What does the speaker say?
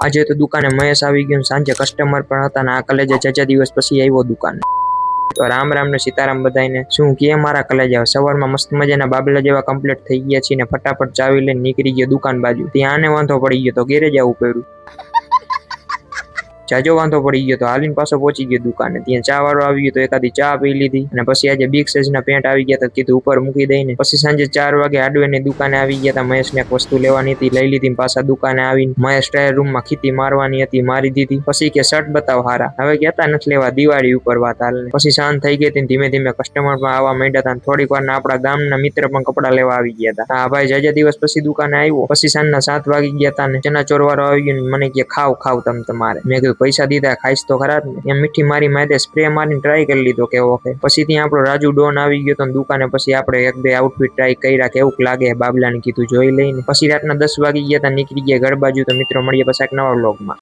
આજે તો દુકાને મહેશ આવી ગયો, સાંજે કસ્ટમર પણ હતા ને આ કલેજા જાજા દિવસ પછી આવ્યો દુકાને। તો રામ રામ ને સીતારામ બધાને। શું કે મારા કલેજા સવારમાં મસ્ત મજાના બાબલા જેવા કમ્પ્લીટ થઈ ગયા છે ને ફટાફટ ચાવી લઈને નીકળી ગયો દુકાન બાજુ। ત્યાં આને વાંધો પડી ગયો તો ગેરેજ આવવું પડ્યું। જાજો વાંધો પડી ગયો તો હાલીને પાછો પહોંચી ગયો દુકાને। ત્યાં ચા વાળો આવી ગયો તો એકાદી ચા પી લીધી અને પછી આજે બિગ સાઈઝના પેન્ટ આવી ગયા તો કીધું ઉપર મૂકી દઈને। પછી સાંજે 4 વાગે હાર્ડવેરની દુકાને આવી ગયા હતા। મહેશને એક વસ્તુ લેવાની હતી, લઈ લીધી। પાછા દુકાને આવીને મહેશ ટ્રાયલ રૂમમાં ખીતી મારવાની હતી, મારી દીધી। પછી કે શર્ટ બતાવ હારા, હવે કહેતા નથી લેવા, દિવાળી ઉપર વાત હાલને। પછી શાંત થઈ ગઈ હતી, ધીમે ધીમે કસ્ટમર પણ આવવા માંડ્યા હતા। થોડીક વારના આપણા ગામના મિત્ર પણ કપડા લેવા આવી ગયા હતા। હા ભાઈ જાજા દિવસ પછી દુકાને આવ્યો। પછી સાંજના 7 વાગી ગયા હતા ને ચનાચોર વાળો આવી ગયો, મને કે ખાવ તમ તમારે। મેં કીધું પૈસા દીધા, ખાઈશ તો ખરા જ ને। એમ મીઠી મારી માથે સ્પ્રે મારીને ટ્રાય કરી લીધો કેવો છે। પછી ત્યાં આપણો રાજુ ડોન આવી ગયો તો દુકાને। પછી આપણે 1-2 આઉટફિટ ટ્રાય કર્યા, કેવું લાગે બાબલાને કીધું જોઈ લઈને। પછી રાતના 10 વાગી ગયા હતા, નીકળી ગયા ઘર બાજુ। તો મિત્રો મળીએ પછી એક નવા વ્લોગમાં।